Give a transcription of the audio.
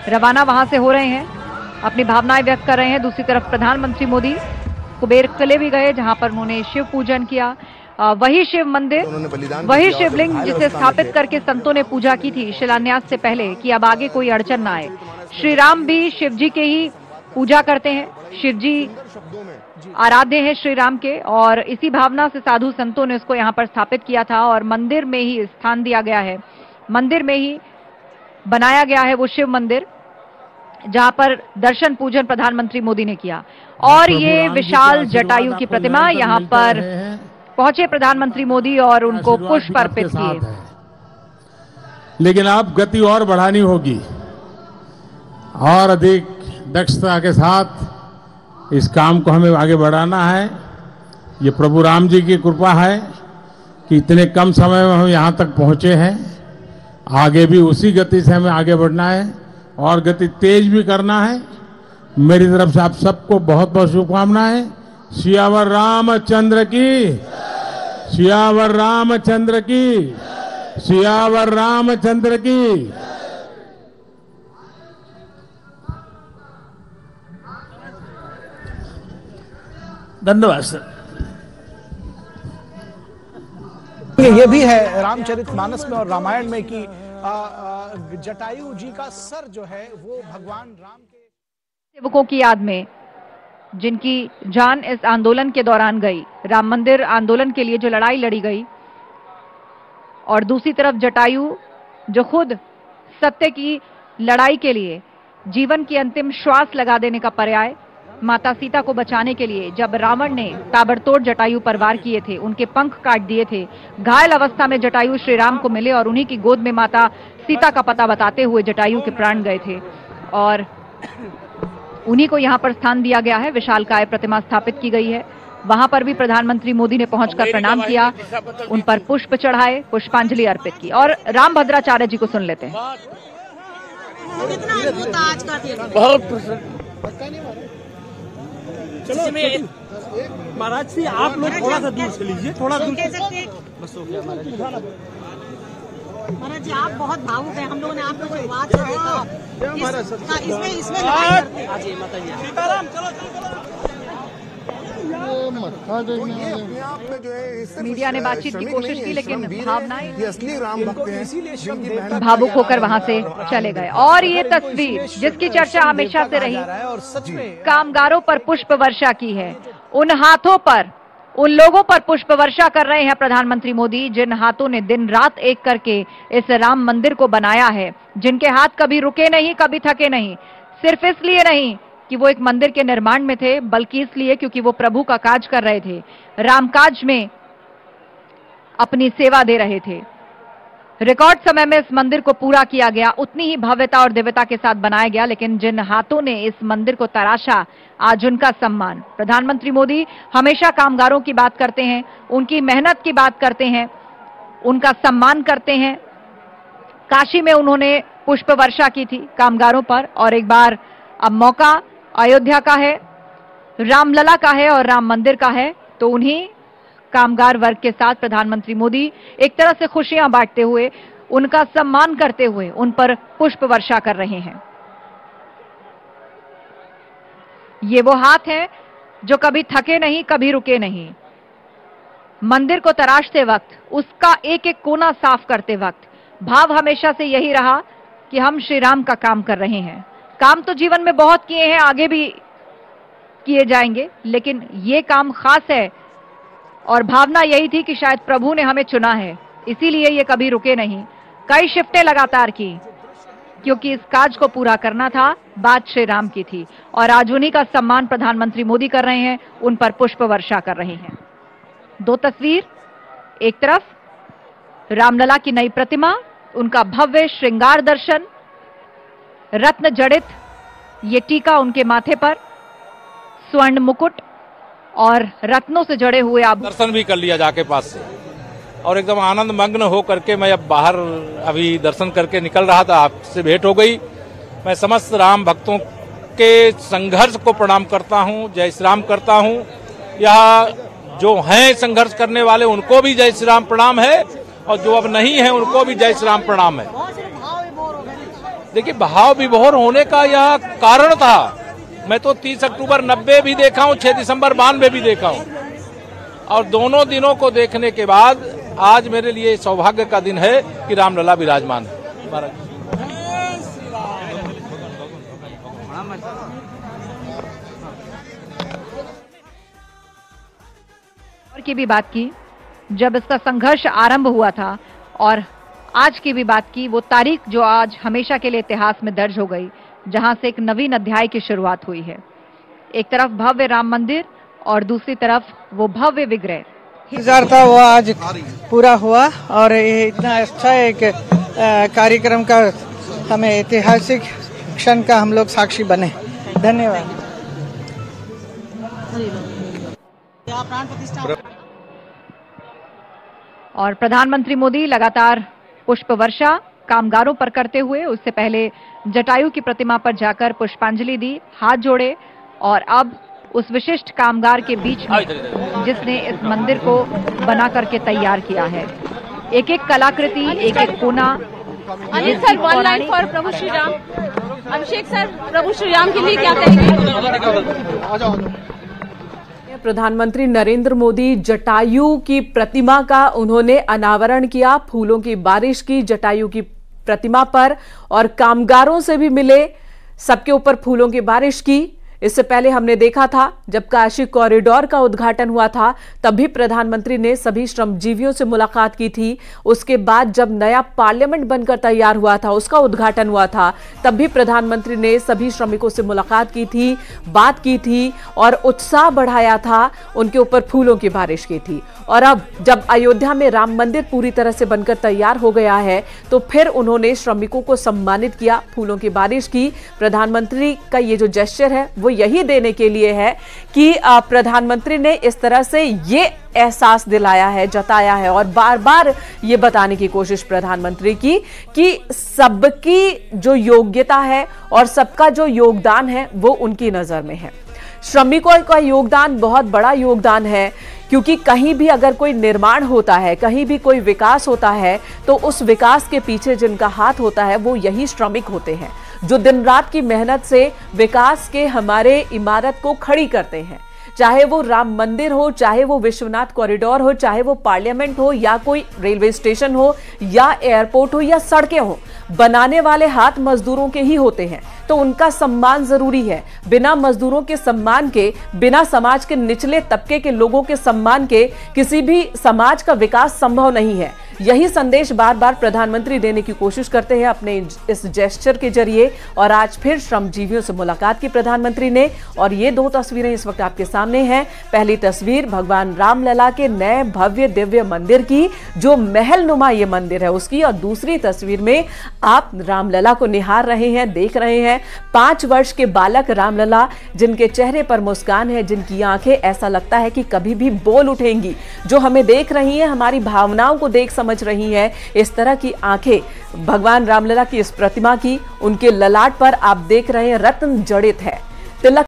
रवाना वहां से हो रहे हैं, अपनी भावनाएं व्यक्त कर रहे हैं। दूसरी तरफ प्रधानमंत्री मोदी कुबेर किले भी गए, जहां पर उन्होंने शिव पूजन किया। वही शिव मंदिर, वही शिवलिंग जिसे स्थापित करके संतों ने पूजा की थी शिलान्यास से पहले कि अब आगे कोई अड़चन ना आए। श्री राम भी शिव जी के ही पूजा करते हैं, शिव जी आराध्य हैं श्री राम के, और इसी भावना से साधु संतों ने उसको यहाँ पर स्थापित किया था और मंदिर में ही स्थान दिया गया है, मंदिर में ही बनाया गया है वो शिव मंदिर, जहां पर दर्शन पूजन प्रधानमंत्री मोदी ने किया। और ये विशाल जटायु की प्रतिमा, यहाँ पर पहुंचे प्रधानमंत्री मोदी और उनको पुष्प अर्पित किए। लेकिन अब गति और बढ़ानी होगी और अधिक दक्षता के साथ इस काम को हमें आगे बढ़ाना है। ये प्रभु राम जी की कृपा है कि इतने कम समय में हम यहाँ तक पहुंचे हैं। आगे भी उसी गति से हमें आगे बढ़ना है और गति तेज भी करना है। मेरी तरफ से आप सबको बहुत बहुत शुभकामनाएं। सियावर रामचंद्र की, सियावर रामचंद्र की, सियावर रामचंद्र की। धन्यवाद सर। ये भी है रामचरितमानस में और रामायण में कि जटायु जी का सर जो है वो भगवान राम के सेवकों की याद में, जिनकी जान इस आंदोलन के दौरान गई, राम मंदिर आंदोलन के लिए जो लड़ाई लड़ी गई, और दूसरी तरफ जटायु जो खुद सत्य की लड़ाई के लिए जीवन की अंतिम श्वास लगा देने का पर्याय, माता सीता को बचाने के लिए जब रावण ने ताबड़तोड़ जटायु पर वार किए थे, उनके पंख काट दिए थे, घायल अवस्था में जटायु श्री राम को मिले और उन्हीं की गोद में माता सीता का पता बताते हुए जटायु के प्राण गए थे, और उन्हीं को यहाँ पर स्थान दिया गया है। विशालकाय प्रतिमा स्थापित की गई है, वहां पर भी प्रधानमंत्री मोदी ने पहुंचकर प्रणाम किया, उन पर पुष्प चढ़ाए, पुष्पांजलि अर्पित की। और रामभद्राचार्य जी को सुन लेते हैं। महाराज जी आप लोग थोड़ा सा दूर से लीजिए, थोड़ा दूर बस हो गया महाराज जी। आप बहुत भावुक हैं, हम लोगों ने आपको जो बात इसमें मीडिया ने बातचीत की कोशिश की, लेकिन भावनाएं असली राम भक्त हैं, भावुक होकर वहां से चले गए। और ये तस्वीर जिसकी चर्चा हमेशा से रही, और सच में कामगारों पर पुष्प वर्षा की है, उन हाथों पर, उन लोगों पर पुष्प वर्षा कर रहे हैं प्रधानमंत्री मोदी, जिन हाथों ने दिन रात एक करके इस राम मंदिर को बनाया है, जिनके हाथ कभी रुके नहीं, कभी थके नहीं, सिर्फ इसलिए नहीं कि वो एक मंदिर के निर्माण में थे, बल्कि इसलिए क्योंकि वो प्रभु का काज कर रहे थे, रामकाज में अपनी सेवा दे रहे थे। रिकॉर्ड समय में इस मंदिर को पूरा किया गया, उतनी ही भव्यता और दिव्यता के साथ बनाया गया, लेकिन जिन हाथों ने इस मंदिर को तराशा, आज उनका सम्मान। प्रधानमंत्री मोदी हमेशा कामगारों की बात करते हैं, उनकी मेहनत की बात करते हैं, उनका सम्मान करते हैं। काशी में उन्होंने पुष्प वर्षा की थी कामगारों पर, और एक बार अब मौका अयोध्या का है, रामलला का है और राम मंदिर का है, तो उन्हीं कामगार वर्ग के साथ प्रधानमंत्री मोदी एक तरह से खुशियां बांटते हुए, उनका सम्मान करते हुए उन पर पुष्प वर्षा कर रहे हैं। ये वो हाथ हैं जो कभी थके नहीं, कभी रुके नहीं। मंदिर को तराशते वक्त, उसका एक एक कोना साफ करते वक्त भाव हमेशा से यही रहा कि हम श्री राम का काम कर रहे हैं। काम तो जीवन में बहुत किए हैं, आगे भी किए जाएंगे, लेकिन ये काम खास है, और भावना यही थी कि शायद प्रभु ने हमें चुना है, इसीलिए ये कभी रुके नहीं। कई शिफ्टें लगातार की, क्योंकि इस काज को पूरा करना था, बात श्री राम की थी, और आज उन्हीं का सम्मान प्रधानमंत्री मोदी कर रहे हैं, उन पर पुष्प वर्षा कर रहे हैं। दो तस्वीर, एक तरफ रामलला की नई प्रतिमा, उनका भव्य श्रृंगार दर्शन, रत्न जड़ित ये टीका उनके माथे पर, स्वर्ण मुकुट और रत्नों से जड़े हुए आप दर्शन भी कर लिया जाके पास से, और एकदम आनंद मग्न हो करके मैं अब बाहर अभी दर्शन करके निकल रहा था, आपसे भेंट हो गई। मैं समस्त राम भक्तों के संघर्ष को प्रणाम करता हूं, जय श्री राम करता हूं। यह जो हैं संघर्ष करने वाले, उनको भी जय श्री राम प्रणाम है, और जो अब नहीं है उनको भी जय श्री राम प्रणाम है। देखिए, भाव विभोर होने का यह कारण था। मैं तो 30 अक्टूबर 90 भी देखा हूँ, 6 दिसंबर 92 भी देखा हूँ, और दोनों दिनों को देखने के बाद आज मेरे लिए सौभाग्य का दिन है कि रामलला विराजमान है। और की भी बात की जब इसका संघर्ष आरंभ हुआ था, और आज की भी बात की, वो तारीख जो आज हमेशा के लिए इतिहास में दर्ज हो गई, जहां से एक नवीन अध्याय की शुरुआत हुई है। एक तरफ भव्य राम मंदिर और दूसरी तरफ वो भव्य विग्रह। इंतजार था वो आज पूरा हुआ, और ये इतना अच्छा एक कार्यक्रम का हमें ऐतिहासिक क्षण का हम लोग साक्षी बने। धन्यवाद। प्राण प्रतिष्ठा। और प्रधानमंत्री मोदी लगातार पुष्प वर्षा कामगारों पर करते हुए उससे पहले जटायु की प्रतिमा पर जाकर पुष्पांजलि दी, हाथ जोड़े, और अब उस विशिष्ट कामगार के बीच में जिसने इस मंदिर को बना करके तैयार किया है, एक एक कलाकृति, एक एक कोना। Anil sir, one line for Prabhu Shri Ram. Abhishek sir, Prabhu Shri Ram के लिए क्या कहेंगे? प्रधानमंत्री नरेंद्र मोदी जटायु की प्रतिमा का उन्होंने अनावरण किया, फूलों की बारिश की जटायु की प्रतिमा पर, और कामगारों से भी मिले, सबके ऊपर फूलों की बारिश की। इससे पहले हमने देखा था जब काशी कॉरिडोर का उद्घाटन हुआ था, तब भी प्रधानमंत्री ने सभी श्रमजीवियों से मुलाकात की थी। उसके बाद जब नया पार्लियामेंट बनकर तैयार हुआ था, उसका उद्घाटन हुआ था, तब भी प्रधानमंत्री ने सभी श्रमिकों से मुलाकात की थी, बात की थी और उत्साह बढ़ाया था, उनके ऊपर फूलों की बारिश की थी। और अब जब अयोध्या में राम मंदिर पूरी तरह से बनकर तैयार हो गया है, तो फिर उन्होंने श्रमिकों को सम्मानित किया, फूलों की बारिश की। प्रधानमंत्री का ये जो जेस्चर है वो यही देने के लिए है कि प्रधानमंत्री ने इस तरह से ये एहसास दिलाया है, जताया है, और बार बार ये बताने की कोशिश प्रधानमंत्री की कि सबकी जो योग्यता है और सबका जो योगदान है वो उनकी नजर में है। श्रमिकों का योगदान बहुत बड़ा योगदान है, क्योंकि कहीं भी अगर कोई निर्माण होता है, कहीं भी कोई विकास होता है, तो उस विकास के पीछे जिनका हाथ होता है वो यही श्रमिक होते हैं, जो दिन रात की मेहनत से विकास के हमारे इमारत को खड़ी करते हैं। चाहे वो राम मंदिर हो, चाहे वो विश्वनाथ कॉरिडोर हो, चाहे वो पार्लियामेंट हो, या कोई रेलवे स्टेशन हो, या एयरपोर्ट हो, या सड़कें हो, बनाने वाले हाथ मजदूरों के ही होते हैं, तो उनका सम्मान जरूरी है। बिना मजदूरों के सम्मान के, बिना समाज के निचले तबके के लोगों के सम्मान के किसी भी समाज का विकास संभव नहीं है। यही संदेश बार बार प्रधानमंत्री देने की कोशिश करते हैं अपने इस जेस्चर के जरिए। और आज फिर श्रमजीवियों से मुलाकात की प्रधानमंत्री ने, और ये दो तस्वीरें इस वक्त आपके सामने हैं। पहली तस्वीर भगवान रामलला के नए भव्य दिव्य मंदिर की, जो महल नुमा ये मंदिर है उसकी, और दूसरी तस्वीर में आप रामलला को निहार रहे हैं, देख रहे हैं। 5 वर्ष के बालक रामलला, जिनके चेहरे पर मुस्कान है, जिनकी आंखें ऐसा लगता है कि कभी भी बोल उठेंगी, जो हमें देख रही हैं, हमारी भावनाओं को देख समझ रही है। इस तरह की आंखें भगवान रामलला की इस प्रतिमा की, उनके ललाट पर आप देख रहे हैं रत्न जड़ित है, तिलक